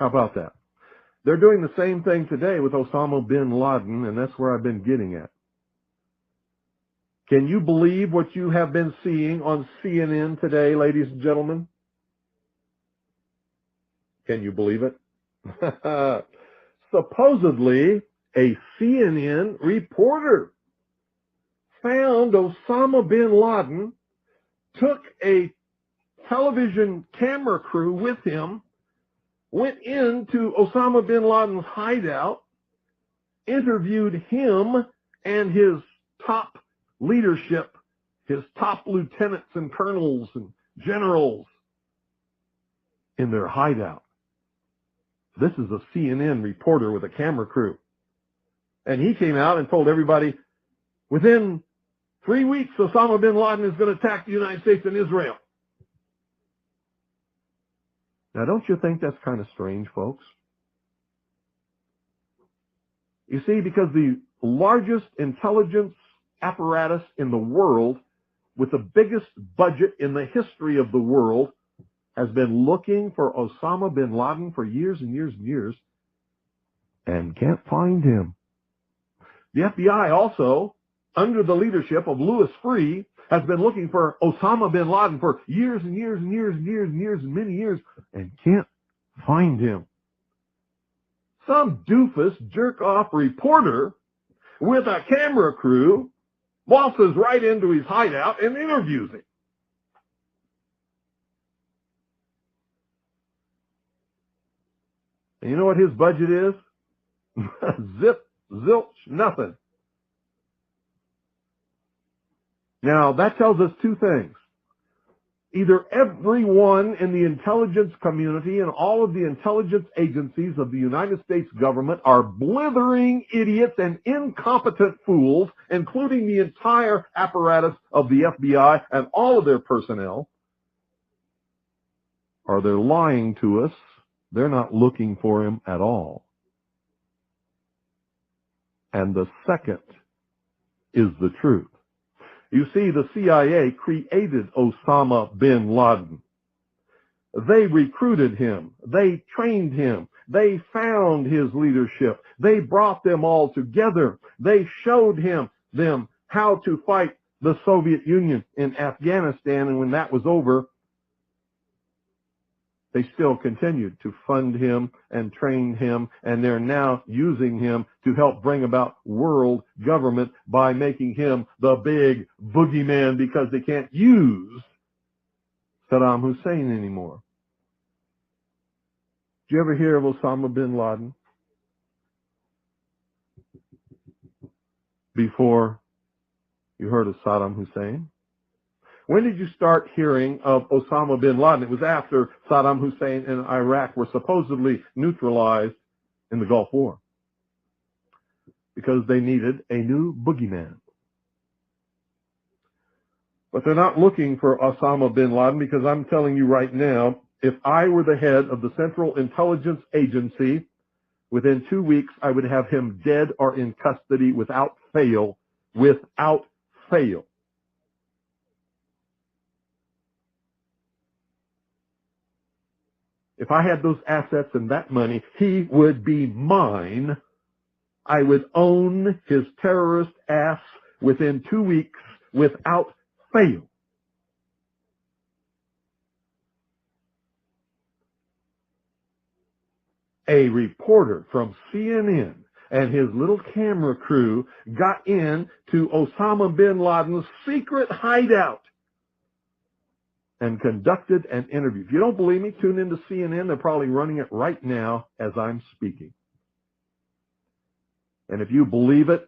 How about that? They're doing the same thing today with Osama bin Laden, and that's where I've been getting at. Can you believe what you have been seeing on CNN today, ladies and gentlemen? Can you believe it? Supposedly, a CNN reporter found Osama bin Laden, took a television camera crew with him, went into Osama bin Laden's hideout, interviewed him and his top leadership, his top lieutenants and colonels and generals in their hideout. This is a CNN reporter with a camera crew. And he came out and told everybody, within 3 weeks, Osama bin Laden is going to attack the United States and Israel. Now, don't you think that's kind of strange, folks? You see, because the largest intelligence apparatus in the world, with the biggest budget in the history of the world, has been looking for Osama bin Laden for years and years and years, and can't find him. The FBI also, under the leadership of Louis Freeh, has been looking for Osama bin Laden for years and years and years and years and years and many years, and can't find him. Some doofus jerk-off reporter with a camera crew waltzes right into his hideout and interviews him. And you know what his budget is? Zip, zilch, nothing. Now, that tells us two things. Either everyone in the intelligence community and all of the intelligence agencies of the United States government are blithering idiots and incompetent fools, including the entire apparatus of the FBI and all of their personnel, or they're lying to us. They're not looking for him at all. And the second is the truth. You see, the CIA created Osama bin Laden. They recruited him. They trained him. They found his leadership. They brought them all together. They showed them how to fight the Soviet Union in Afghanistan, and when that was over, they still continued to fund him and train him, and they're now using him to help bring about world government by making him the big boogeyman, because they can't use Saddam Hussein anymore. Did you ever hear of Osama bin Laden before you heard of Saddam Hussein? When did you start hearing of Osama bin Laden? It was after Saddam Hussein and Iraq were supposedly neutralized in the Gulf War, because they needed a new boogeyman. But they're not looking for Osama bin Laden, because I'm telling you right now, if I were the head of the Central Intelligence Agency, within 2 weeks I would have him dead or in custody without fail. Without fail. If I had those assets and that money, he would be mine. I would own his terrorist ass within 2 weeks without fail. A reporter from CNN and his little camera crew got in to Osama bin Laden's secret hideout and conducted an interview. If you don't believe me, tune into CNN. They're probably running it right now as I'm speaking. And if you believe it,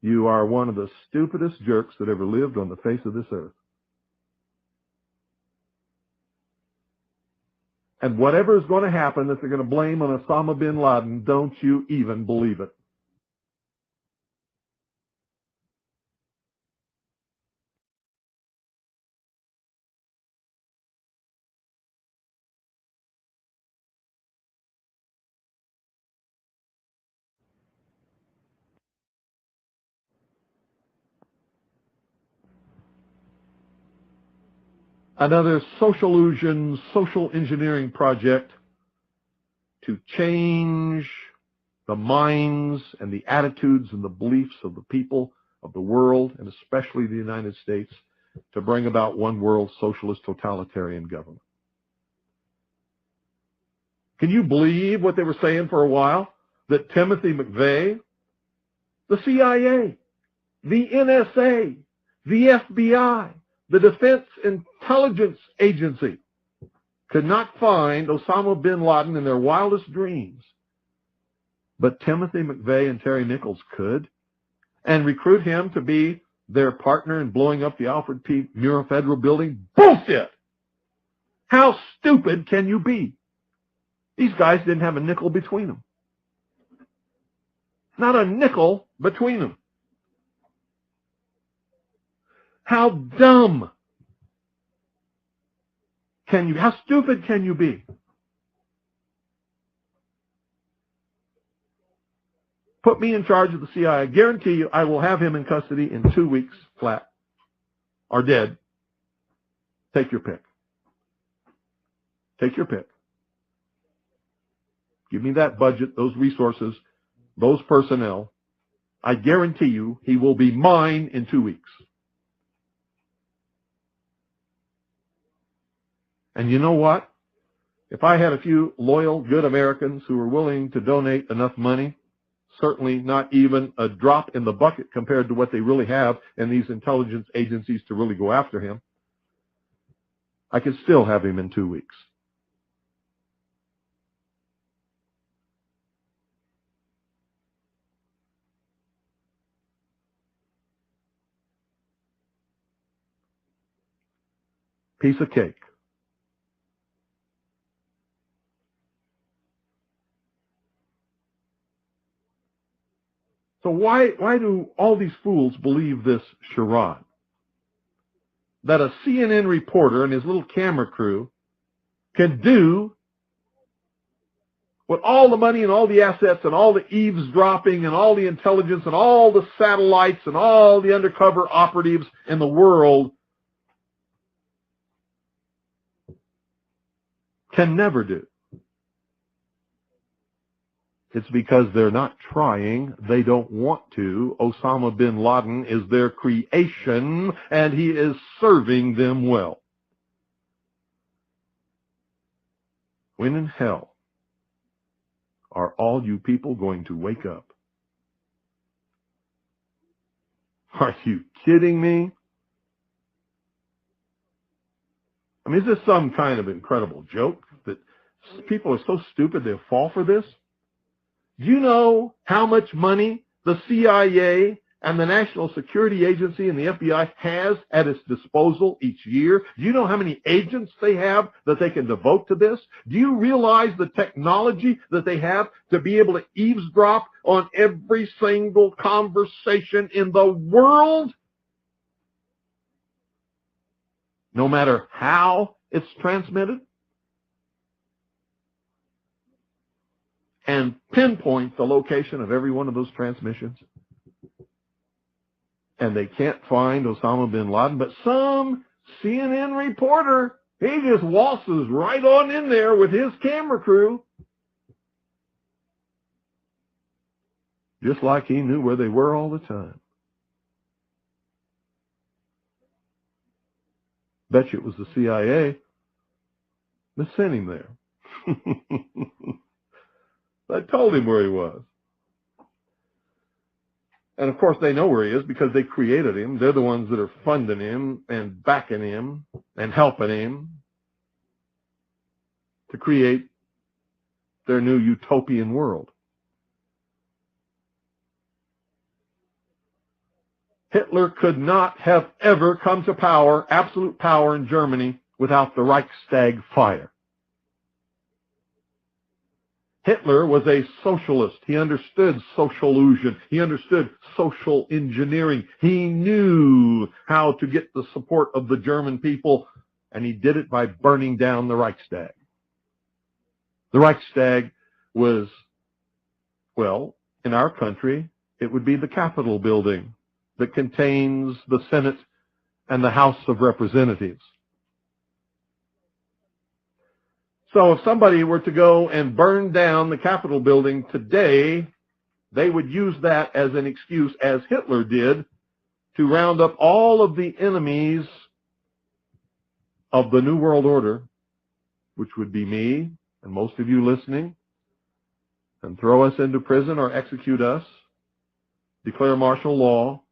you are one of the stupidest jerks that ever lived on the face of this earth. And whatever is going to happen that they're going to blame on Osama bin Laden, don't you even believe it. Another social illusion, social engineering project to change the minds and the attitudes and the beliefs of the people of the world, and especially the United States, to bring about one world socialist totalitarian government. Can you believe what they were saying for a while? That Timothy McVeigh, the CIA, the NSA, the FBI, the Defense Intelligence Agency could not find Osama bin Laden in their wildest dreams. But Timothy McVeigh and Terry Nichols could, and recruit him to be their partner in blowing up the Alfred P. Murrah Federal Building? Bullshit! How stupid can you be? These guys didn't have a nickel between them. Not a nickel between them. How dumb can you, how stupid can you be? Put me in charge of the CIA. I guarantee you I will have him in custody in 2 weeks flat. Or dead. Take your pick. Take your pick. Give me that budget, those resources, those personnel. I guarantee you he will be mine in 2 weeks. And you know what? If I had a few loyal, good Americans who were willing to donate enough money, certainly not even a drop in the bucket compared to what they really have in these intelligence agencies to really go after him, I could still have him in 2 weeks. Piece of cake. So why do all these fools believe this charade? That a CNN reporter and his little camera crew can do what all the money and all the assets and all the eavesdropping and all the intelligence and all the satellites and all the undercover operatives in the world can never do. It's because they're not trying. They don't want to. Osama bin Laden is their creation, and he is serving them well. When in hell are all you people going to wake up? Are you kidding me? I mean, is this some kind of incredible joke that people are so stupid they'll fall for this? Do you know how much money the CIA and the National Security Agency and the FBI has at its disposal each year? Do you know how many agents they have that they can devote to this? Do you realize the technology that they have to be able to eavesdrop on every single conversation in the world? No matter how it's transmitted? And pinpoint the location of every one of those transmissions. And they can't find Osama bin Laden, but some CNN reporter, he just waltzes right on in there with his camera crew. Just like he knew where they were all the time. Bet you it was the CIA that sent him there. I told him where he was. And of course they know where he is because they created him. They're the ones that are funding him and backing him and helping him to create their new utopian world. Hitler could not have ever come to power, absolute power in Germany, without the Reichstag fire. Hitler was a socialist. He understood socialism. He understood social engineering. He knew how to get the support of the German people, and he did it by burning down the Reichstag. The Reichstag was, well, in our country, it would be the Capitol building that contains the Senate and the House of Representatives. So if somebody were to go and burn down the Capitol building today, they would use that as an excuse, as Hitler did, to round up all of the enemies of the New World Order, which would be me and most of you listening, and throw us into prison or execute us, declare martial law,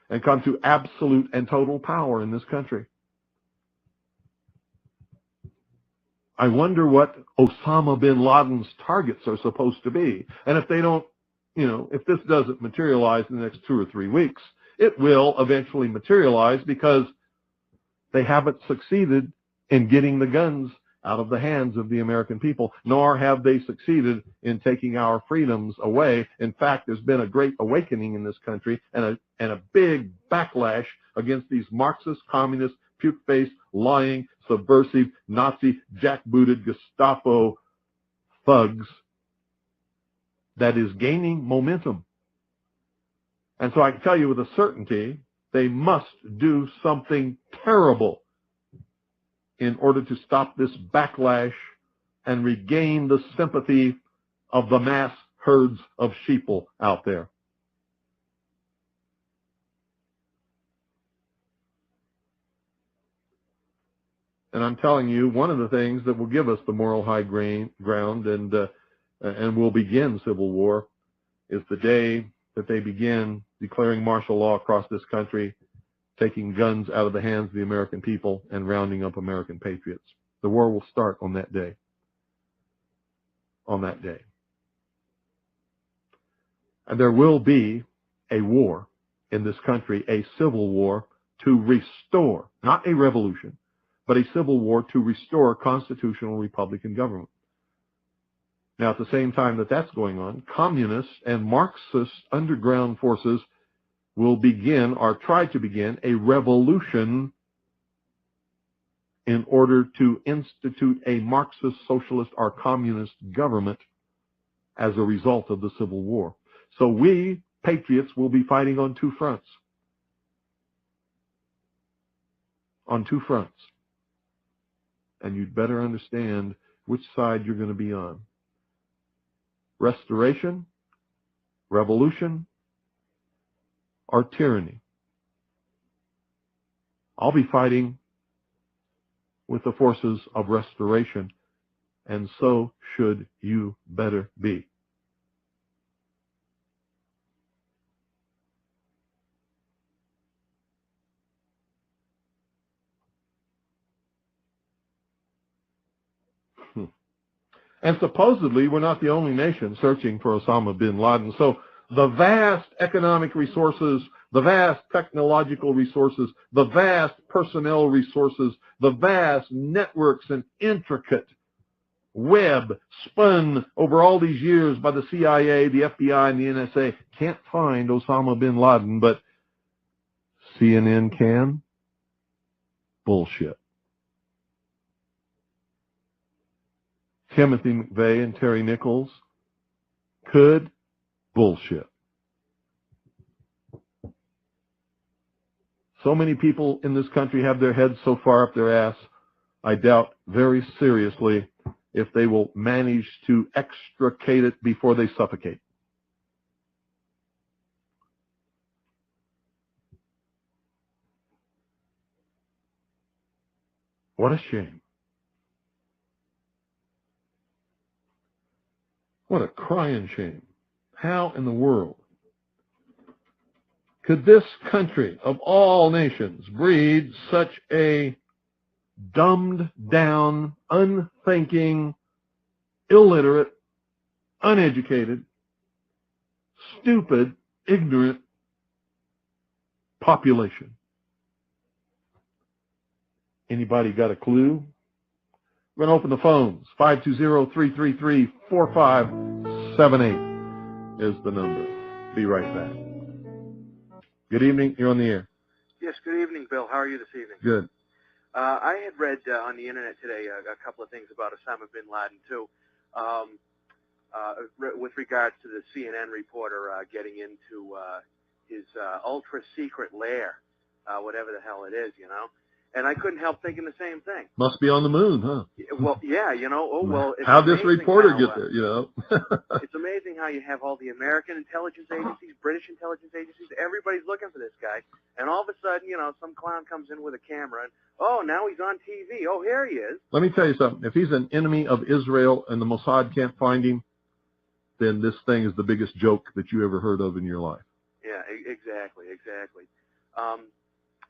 and come to absolute and total power in this country. I wonder what Osama bin Laden's targets are supposed to be. And if they don't, if this doesn't materialize in the next 2 or 3 weeks, it will eventually materialize because they haven't succeeded in getting the guns out of the hands of the American people, nor have they succeeded in taking our freedoms away. In fact, there's been a great awakening in this country and a big backlash against these Marxist, communist, puke-faced, lying, subversive, Nazi, jackbooted Gestapo thugs that is gaining momentum. And so I can tell you with a certainty, they must do something terrible in order to stop this backlash and regain the sympathy of the mass herds of sheeple out there. And I'm telling you, one of the things that will give us the moral high ground and will begin civil war is the day that they begin declaring martial law across this country, taking guns out of the hands of the American people and rounding up American patriots. The war will start on that day. On that day. And there will be a war in this country, a civil war to restore, not a revolution, but a civil war to restore constitutional Republican government. Now, at the same time that that's going on, communist and Marxist underground forces will begin, or try to begin, a revolution in order to institute a Marxist, socialist, or communist government as a result of the Civil War. So we, patriots, will be fighting on 2 fronts. On 2 fronts. And you'd better understand which side you're going to be on. Restoration, revolution, or tyranny. I'll be fighting with the forces of restoration, and so should you better be. And supposedly, we're not the only nation searching for Osama bin Laden. So the vast economic resources, the vast technological resources, the vast personnel resources, the vast networks and intricate web spun over all these years by the CIA, the FBI, and the NSA can't find Osama bin Laden, but CNN can? Bullshit. Timothy McVeigh and Terry Nichols could? Bullshit. So many people in this country have their heads so far up their ass, I doubt very seriously if they will manage to extricate it before they suffocate. What a shame. What a crying shame. How in the world could this country of all nations breed such a dumbed down, unthinking, illiterate, uneducated, stupid, ignorant population? Anybody got a clue? We're going to open the phones. 520-333-4578 is the number. Be right back. Good evening. You're on the air. Yes, good evening, Bill. How are you this evening? Good. I had read on the internet today a couple of things about Osama bin Laden, too, with regards to the CNN reporter getting into his ultra-secret lair, whatever the hell it is, And I couldn't help thinking the same thing. Must be on the moon, huh? Well, yeah, you know, it's how'd this amazing reporter how, get there, you know? it's amazing how you have all the American intelligence agencies, British intelligence agencies, everybody's looking for this guy. And all of a sudden, you know, some clown comes in with a camera and, oh, now he's on TV. Oh, here he is. Let me tell you something. If he's an enemy of Israel and the Mossad can't find him, then this thing is the biggest joke that you ever heard of in your life. Yeah, exactly.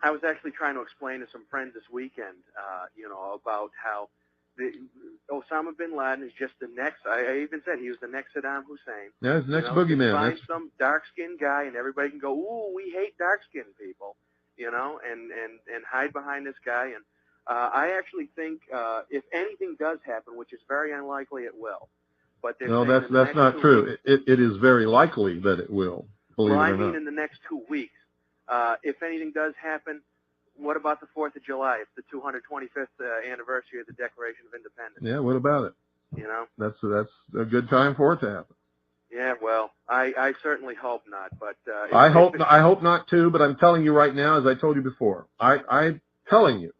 I was actually trying to explain to some friends this weekend, you know, about how Osama bin Laden is just the next. I even said he was the next Saddam Hussein. Yeah, he's the next you know, boogeyman. Find some dark-skinned guy, and everybody can go, "Ooh, we hate dark-skinned people," you know, and hide behind this guy. And I actually think if anything does happen, which is very unlikely, it will. But no, that's not true. It is very likely that it will. Believe it or not. Well, I mean, in the next 2 weeks. If anything does happen, what about the 4th of July? It's the 225th anniversary of the Declaration of Independence. Yeah, what about it? You know? That's a good time for it to happen. Yeah, well, I certainly hope not, but I hope not too, but I'm telling you right now, as I told you before, I'm telling you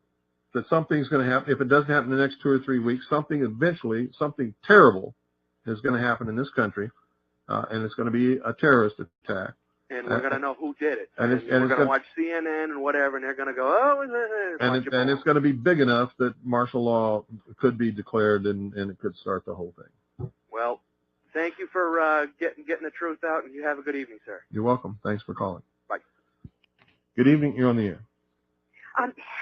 that something's going to happen. If it doesn't happen in the next 2 or 3 weeks, something terrible is going to happen in this country, and it's going to be a terrorist attack. And we're going to know who did it. And we're going to watch CNN and whatever, and they're going to go, oh, and it's going to be big enough that martial law could be declared, and it could start the whole thing. Well, thank you for getting the truth out, and you have a good evening, sir. You're welcome. Thanks for calling. Bye. Good evening. You're on the air.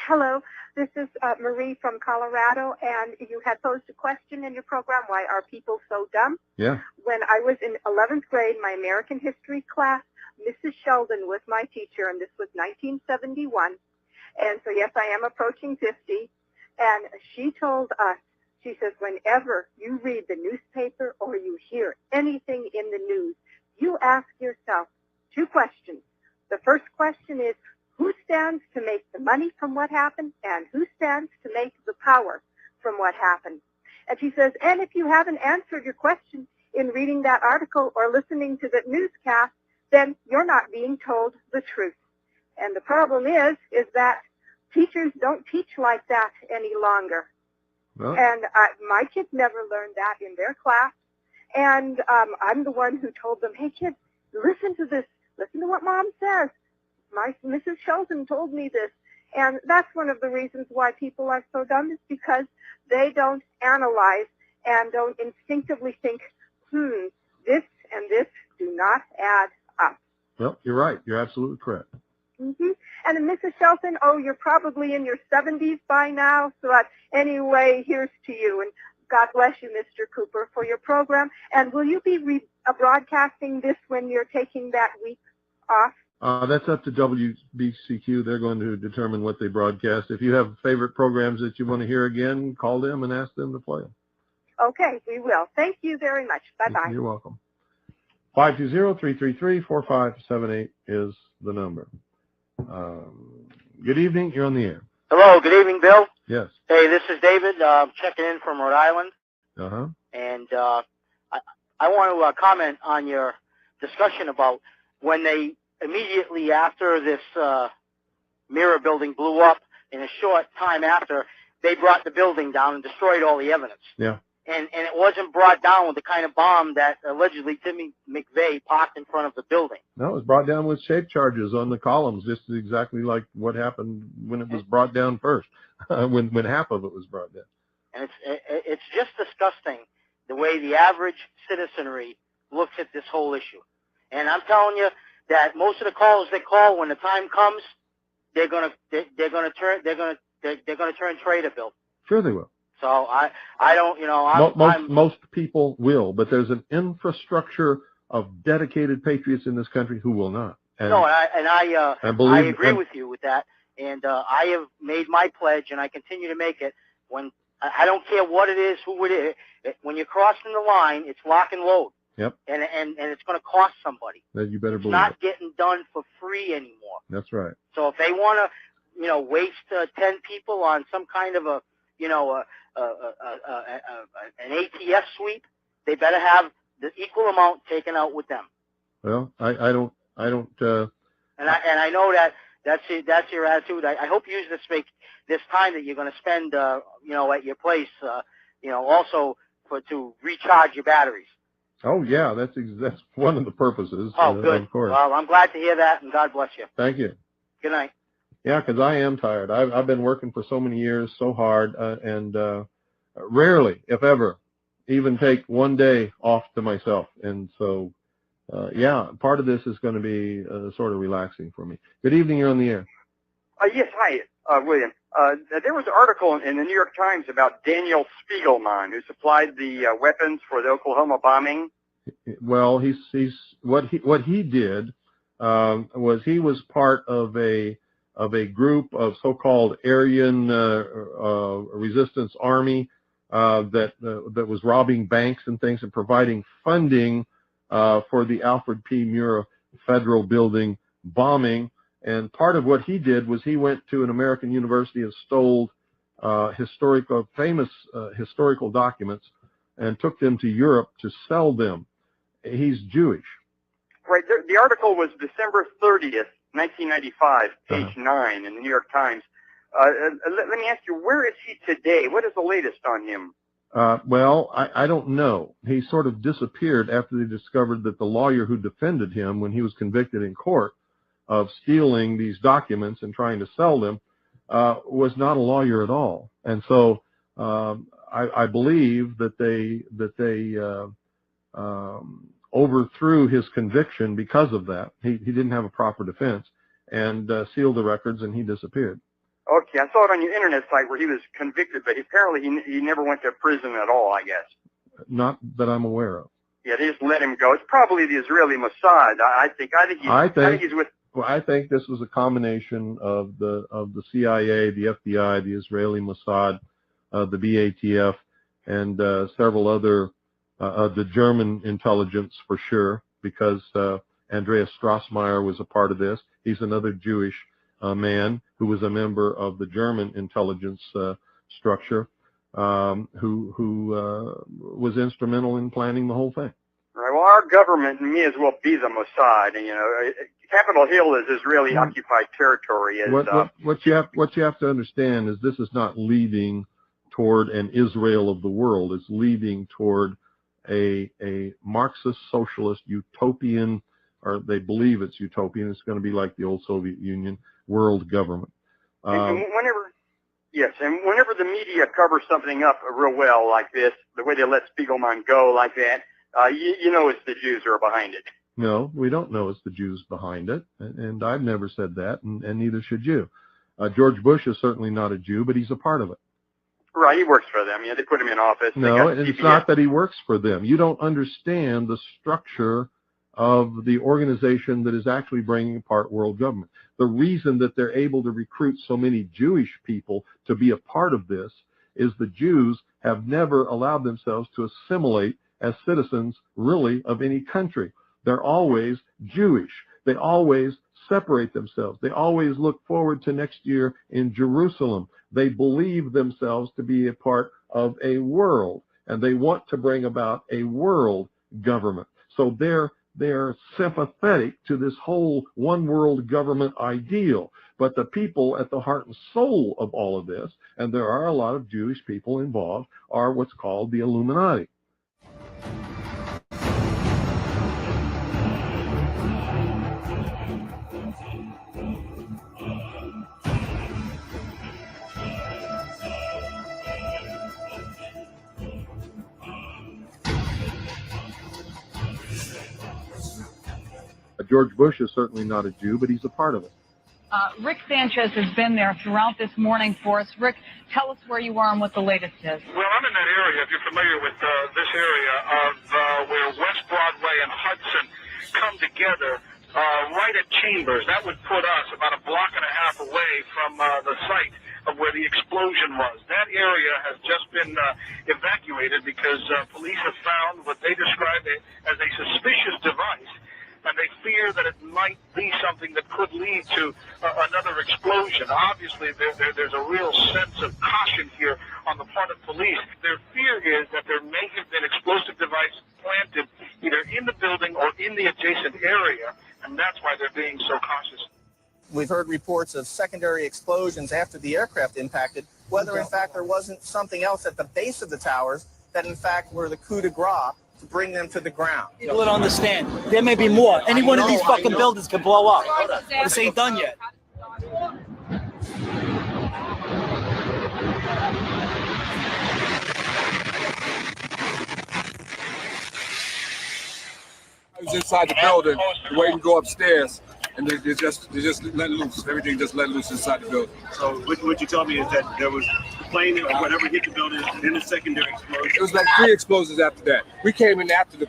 Hello. This is Marie from Colorado, and you had posed a question in your program, why are people so dumb? Yeah. When I was in 11th grade, my American history class, Mrs. Sheldon was my teacher, and this was 1971. And so, yes, I am approaching 50. And she told us, she says, whenever you read the newspaper or you hear anything in the news, you ask yourself 2 questions. The first question is, who stands to make the money from what happened, and who stands to make the power from what happened? And she says, and if you haven't answered your question in reading that article or listening to the newscast, then you're not being told the truth. And the problem is that teachers don't teach like that any longer. Well, and my kids never learned that in their class. And I'm the one who told them, hey, kids, listen to this. Listen to what Mom says. Mrs. Sheldon told me this. And that's one of the reasons why people are so dumb, is because they don't analyze and don't instinctively think, this and this do not add up. Well, you're right. You're absolutely correct. Mm-hmm. And Mrs. Shelton, you're probably in your 70s by now. So anyway, here's to you. And God bless you, Mr. Cooper, for your program. And will you be broadcasting this when you're taking that week off? That's up to WBCQ. They're going to determine what they broadcast. If you have favorite programs that you want to hear again, call them and ask them to play them. Okay, we will. Thank you very much. Bye-bye. You're welcome. 520-333-4578 is the number. Good evening. You're on the air. Hello. Good evening, Bill. Yes. Hey, this is David. Checking in from Rhode Island. Uh-huh. And I want to comment on your discussion about when they immediately after this mirror building blew up, in a short time after, they brought the building down and destroyed all the evidence. Yeah. And it wasn't brought down with the kind of bomb that allegedly Timmy McVeigh parked in front of the building. No, it was brought down with shape charges on the columns, just exactly like what happened when it was brought down first, when half of it was brought down. And it's just disgusting the way the average citizenry looks at this whole issue. And I'm telling you that most of the callers they call, when the time comes, they're gonna turn traitor, Bill. Sure they will. So I don't, most people will, but there's an infrastructure of dedicated patriots in this country who will not. I agree with you with that. And I have made my pledge, and I continue to make it. When I don't care what it is, who it is, when you're crossing the line, it's lock and load. Yep. And it's going to cost somebody. Then you better believe it's not it. getting done for free anymore. That's right. So if they want to, waste 10 people on some kind of an ATF sweep, they better have the equal amount taken out with them. Well, I don't. And I know that That's your attitude. I hope you use this time that you're going to spend, at your place, also to recharge your batteries. Oh yeah, that's one of the purposes. Oh, good. Of course. Well, I'm glad to hear that, and God bless you. Thank you. Good night. Yeah, because I am tired. I've been working for so many years, so hard, and rarely, if ever, even take one day off to myself. And so, yeah, part of this is going to be sort of relaxing for me. Good evening. You're on the air. Yes, hi, William. There was an article in the New York Times about Daniel Spiegelman, who supplied the weapons for the Oklahoma bombing. Well, what he did was he was part of a group of so-called Aryan resistance army that was robbing banks and things and providing funding for the Alfred P. Murrah Federal Building bombing. And part of what he did was he went to an American university and stole famous historical documents and took them to Europe to sell them. He's Jewish. Right. The article was December 30th, 1995, page 9 in the New York Times. Let me ask you, where is he today? What is the latest on him? Well, I don't know. He sort of disappeared after they discovered that the lawyer who defended him when he was convicted in court of stealing these documents and trying to sell them was not a lawyer at all. And so I believe that they overthrew his conviction because of that. He didn't have a proper defense and sealed the records, and he disappeared. Okay, I saw it on your internet site where he was convicted, but apparently he never went to prison at all, I guess. Not that I'm aware of. Yeah, they just let him go. It's probably the Israeli Mossad. I think he's with. Well, I think this was a combination of the CIA, the FBI, the Israeli Mossad, the BATF, and several other, the German intelligence for sure, because Andreas Strassmeyer was a part of this. He's another Jewish man who was a member of the German intelligence structure, who was instrumental in planning the whole thing. Right. Well, our government may as well be the Mossad, and Capitol Hill is Israeli occupied territory. What you have to understand is this is not leading toward an Israel of the world. It's leading toward a Marxist socialist utopian, or they believe it's utopian. It's going to be like the old Soviet Union world government. And whenever the media covers something up real well like this, the way they let Spiegelman go like that, you know it's the Jews who are behind it. No, we don't know it's the Jews behind it, and I've never said that, and neither should you. George Bush is certainly not a Jew, but he's a part of it. Right, he works for them. Yeah, they put him in office. No, it's not that he works for them. You don't understand the structure of the organization that is actually bringing apart world government. The reason that they're able to recruit so many Jewish people to be a part of this is the Jews have never allowed themselves to assimilate as citizens, really, of any country. They're always Jewish. They always separate themselves. They always look forward to next year in Jerusalem. They believe themselves to be a part of a world, and they want to bring about a world government. So they're sympathetic to this whole one world government ideal. But the people at the heart and soul of all of this, and there are a lot of Jewish people involved, are what's called the Illuminati. George Bush is certainly not a Jew, but he's a part of it. Rick Sanchez has been there throughout this morning for us. Rick, tell us where you are and what the latest is. Well, I'm in that area, if you're familiar with this area of where West Broadway and Hudson come together, right at Chambers. That would put us about a block and a half away from the site of where the explosion was. That area has just been evacuated because police have found what they describe as a suspicious device, and they fear that it might be something that could lead to another explosion. Obviously, there's a real sense of caution here on the part of police. Their fear is that there may have been explosive device planted either in the building or in the adjacent area, and that's why they're being so cautious. we've heard reports of secondary explosions after the aircraft impacted, whether in fact there wasn't something else at the base of the towers that in fact were the coup de grace to bring them to the ground. People don't understand. There may be more. Any one of these fucking buildings could blow up. This ain't done yet. I was inside the building, waiting to go upstairs, and they just let loose. Everything just let loose inside the building. So what you told me is that there was a plane or whatever hit the building, then a secondary explosion. It was like 3 explosions after that. We came in after the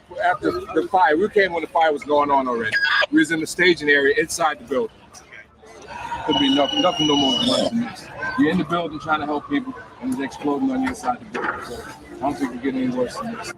fire. We came when the fire was going on already. We was in the staging area inside the building. Could be nothing no more than this. You're in the building trying to help people, and it's exploding on the inside the building. So I don't think we get any worse than this.